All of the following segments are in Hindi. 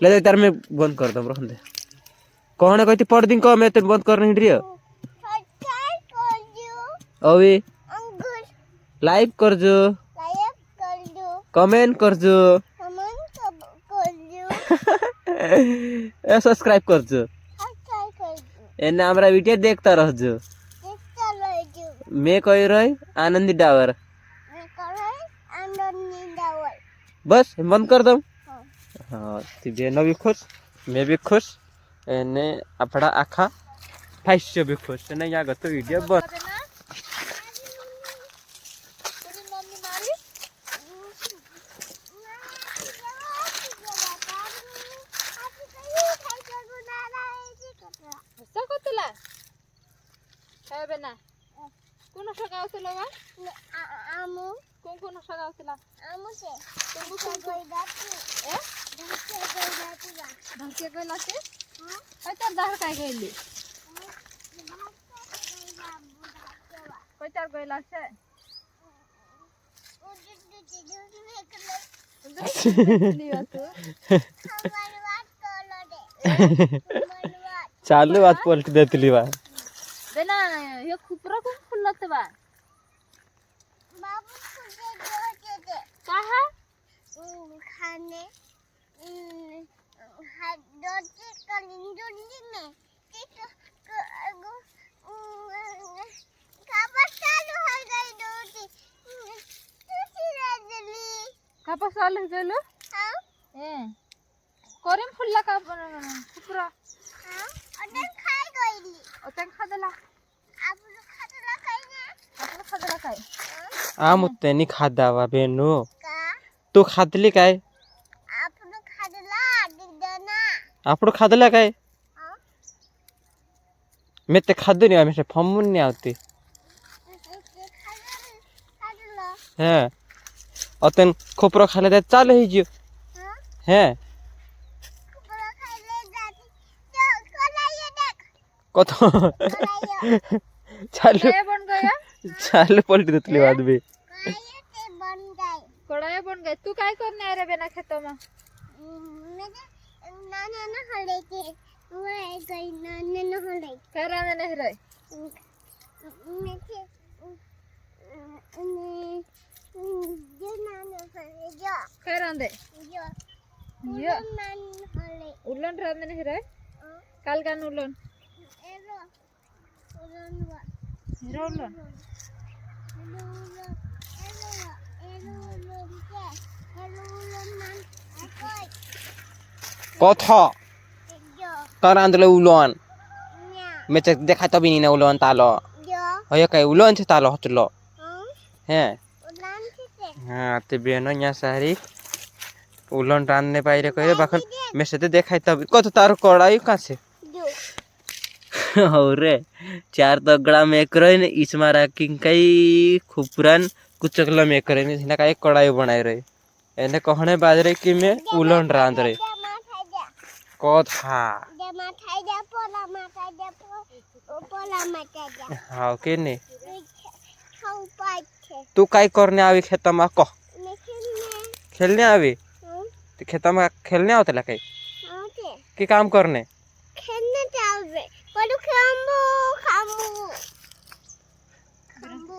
ले दे तार मैं बंद कर दम रहन दे कौन कहती पढ़ दिन को मैं तेरे बंद कर नहीं रियो अभी लाइक कर जो कमेंट कर जो सब्सक्राइब कर जो एने हमारा वीडियो देखता रह जो मैं कह रही आनंदी डावर बस बंद कर दम हाँ बेनो भी खुश मैं भी खुश एने अपना आखा फाइस्य भी खुश नहीं यहाँ तो वीडियो बंद কোন শাখা আছিল বা আমু কোন শাখা আছিল আমু সে তুমি কই দাতি এ ঢাকে কই লাতে কই তার দার কাই কইলি কই তার কই লাছে चालू बात पलट देती बा देना ये खुपरा को फुलत बा बाबू खुदे दे कहा खाने दोती कलिंजुली में कापा चालू हो गई दोती कापा चालू हो गई हां ए कोरेम फुल्ला का खुपरा हां अदन खाई गईली ओतन खादला आपन खादला खाई ना आपन खादला खाई आ मुत्ते नी खादावा बेनो का तू खादली काय आपन खादला दिदना आपन खादला काय हां मैं ते खादू नहीं हमेशा फम्मुन नहीं आती खादला हां ओतन खोपरो खाले दे चालू ही जियो हां हैं खोपरो खाले जाती कत चालू बन गया चालू पलट देतली बाद भी कड़ाई बन गई तू काय करने आ रे बेना खेतों में मेरे नाना ना हले के वो गई नाना ना हले करा नहीं रहे मेरे जो नाना हले जो करा दे जो नाना हले उलन रात नहीं रहे काल का उलन एरो उलन वा एरो उलन कथा तर आंदले उलन मैं चेक देखा तो भी नहीं ना उलन तालो होय काय उलन छे तालो हतलो हैं उलन छे हां ते बेनो न्या सारी उलन रानने पाइरे कहे बाखन मैं से देखाय तब कत तार कड़ाई का से और रे चार तगड़ा में करे ने इस मारा किंग कई खुपरान कुचकला में करे ने हिना का एक कड़ाई बनाई रहे एने कहने बाज रे कि मैं उलन रांध रे कथा हां के ने तू काय करने आवी खेत में कह खेलने आवी तो खेत में खेलने आवतला कई की काम करने खेलने जावे पडू खांबू खांबू खांबू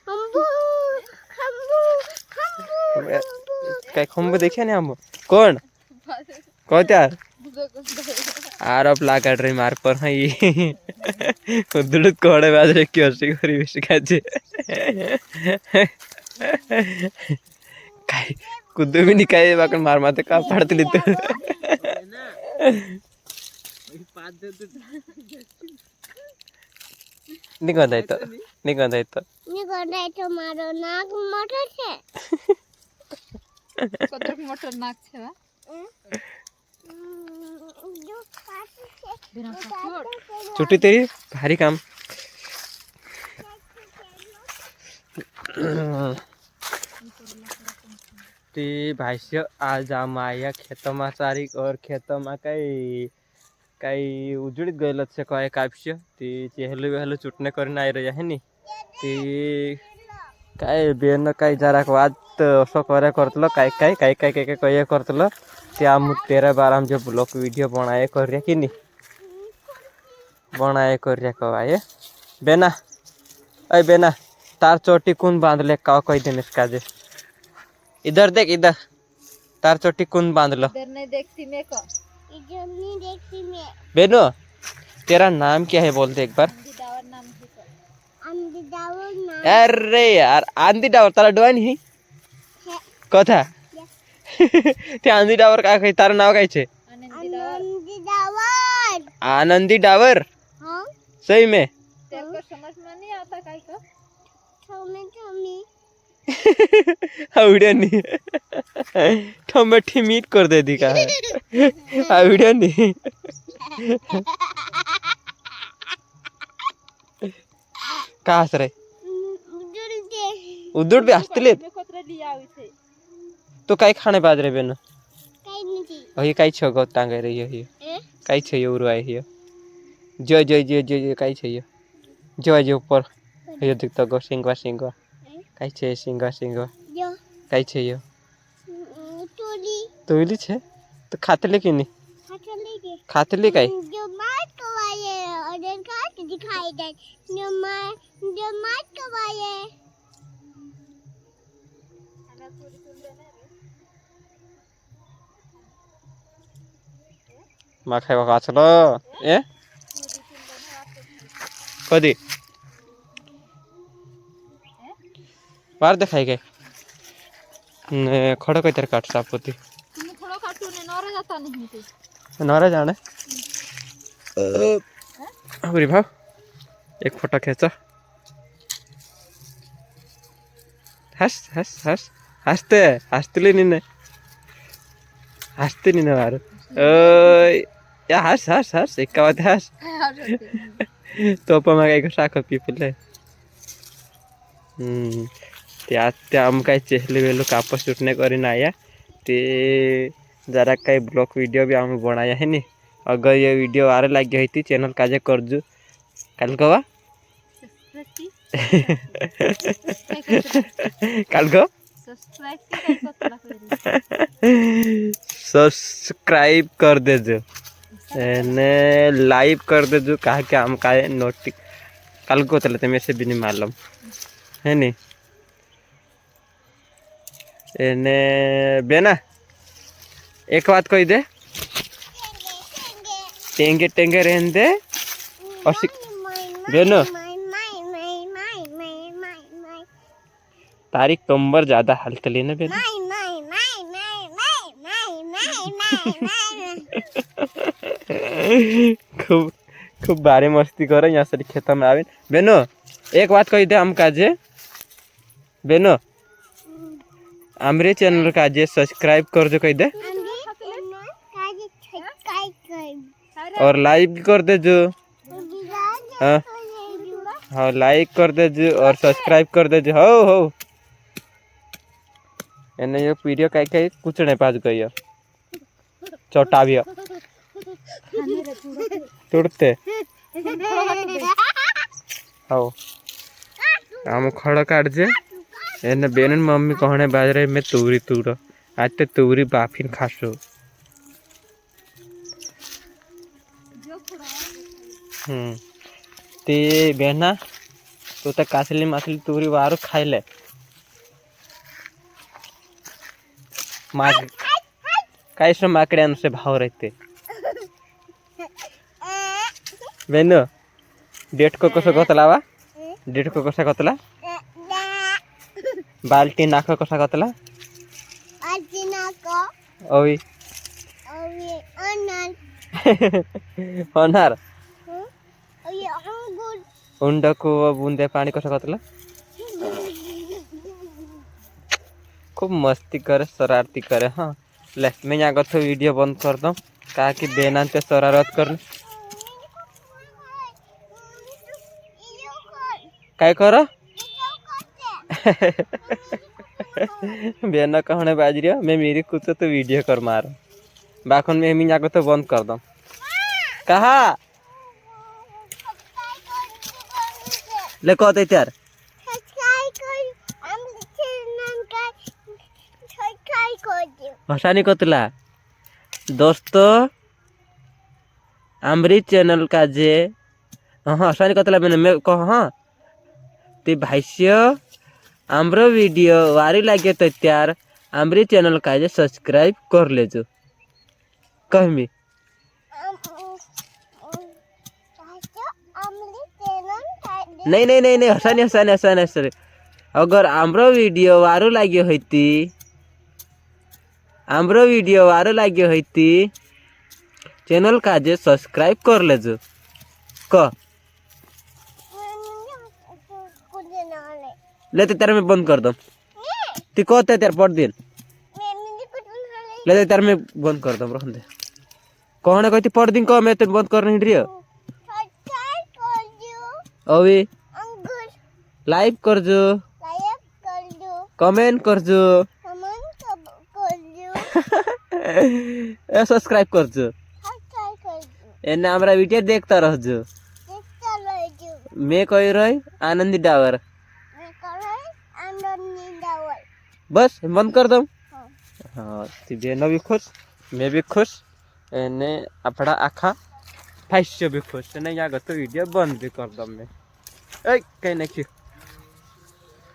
खांबू खांबू खांबू काय खंबू देखे ने हम कौन कहत्यार आरोप लागा रे मार पर हई कुदुत कोड़े बाज रे की हसी करी बेसी काजे काय कुदु भी निकाय बाकन मार माते का पड़तली तो निगंधाय तो मारो नाक मोटर छे कतक मोटर नाक छे बा छुट्टी तेरी भारी काम ती भाष्य आज आया खेत में सारी और खेत में कई उजड़ी गल से कहे काप्य ती चेहलू वेहलू चुटने कर आई रही है नी ती काय बेन काय जरा वाद असं करे करतलो काय काय काय काय काय काय करतलो ते आम तेरा बार हम जो ब्लॉग वीडियो बनाए कर रहा कि नहीं बनाए कर रहा कब आए बेना अय बेना तार चोटी कौन बांध ले का कह दिन इसका जे इधर देख इधर तार चोटी कौन बांध लो इधर नहीं देखती मैं को इधर नहीं देखती मैं बेनो तेरा नाम क्या है बोल दे एक बार आंधी डावर नाम है को आंधी डावर नाम अरे यार आंधी डावर तारा डोन ही कथा ते आंधी डावर का काही तारा नाव काय छे आनंदी डावर आनंदी डावर हाँ सही में तेरे को समझ में नहीं आता काय को ठमी वीडियो नहीं ठमेठी मीट कर दे दी का वीडियो नहीं का हस रे उदुड भी हसतले तो काय खाने बाज रे बेन अही काय छ गो तांगे रे ये काय छ यो रुआय हियो जो जो जो जो काय छ यो जो जो ऊपर यो देख तो गो सिंगवा सिंगवा काय छ सिंगवा सिंगवा काय छ यो तोली छे तो खातले कि नहीं खातले काय जो मार कवाये और काट दिखाई दे जो मार कवाये मा खाइबा काछलो ए कदी बार देखाई गए ने खड़ो कइतर काट सापति तुम थोड़ा काटू ने नरे जाता नहीं तू नरे जाने अरे भाव एक फोटो खींचो हंस हंस हंस हंसते नहीं हंसते नहीं मारो या हंस हंस हंस एक का बात हंस तो पण मग एक साखर पिपले त्या आम काय चेहले वेलो कापस सुटने करीन आया ते जरा कई ब्लॉग वीडियो भी आम बनाया है नी अगर ये वीडियो आरे लग गई थी चैनल काजे कर जू कल कवा कल को सब्सक्राइब कर दे जो ने लाइव कर दे जो कहा कि हम का नोटिक कल को चलते मैं से भी नहीं मालूम है नी एने बेना एक बात कही दे टेंगे टेंगे रहने दे और बेनो तारीख नंबर ज्यादा हलतली ना बेना खूब खूब बारे मस्ती करे यहाँ से खेत में आवे बेनो एक बात कही दे हम काजे बेनो हमरे चैनल का जे सब्सक्राइब कर दो कह दे और लाइक भी कर दे जो हाँ हाँ लाइक कर दे जो और सब्सक्राइब कर दे जो हो एने ये वीडियो कई कई कुछ नहीं पास गई चौटा भी तुड़ते हो हम खड़ काट जे एने बेन मम्मी कहने बाज रहे मैं तूरी तूड़ आज ते तूरी बाफिन खासो ते बेना तो ते कासली मछली तूरी वारू खाई ले काय से माकड़े से भाव रहते बेनो डेट को कसो कतलावा डेट को कसा कतला बाल्टी नाक कसा कतला ओई अनार उंडा को बूंदे पानी कसा कतला खूब मस्ती करे शरारती करे हाँ ले मैं यहाँ गो वीडियो बंद कर दूँ कहा कि बेना ते शरारत कर काय करो बेना कहने बाज रही मैं मेरी कुछ तो वीडियो कर मार बाखन में हम यहाँ तो बंद कर दूँ कहा ले कहते त्यार हसानी कतला दोस्तों आमरी चैनल का जे हाँ हसानी कतला मैंने मैं कह हाँ ते भाष्य आम्र वीडियो वारी लागे तो त्यार आमरी चैनल का जे सब्सक्राइब कर ले जो कहमी नहीं नहीं नहीं नहीं हसानी हसानी हसानी हसानी अगर आम्र वीडियो वारो लागे होती आम्र वीडियो वारो लागे होती चैनल का जे सब्सक्राइब कर ले जो क लेते तेरे में बंद कर दो ती कहते तेरे पढ़ दिन लेते तेरे में बंद कर दो रखन दे कहने कहती पढ़ दिन कह मैं तेरे बंद कर नहीं रही अभी लाइक कर जो कमेंट कर जो सब्सक्राइब कर जो एने हमारा वीडियो देखता रह जो मैं कह रही आनंदी डावर बस बंद कर दो हाँ बेनो भी खुश मैं भी खुश एने अपना आखा फाइस्य भी खुश नहीं आगे तो वीडियो बंद भी कर दो मैं कहीं नहीं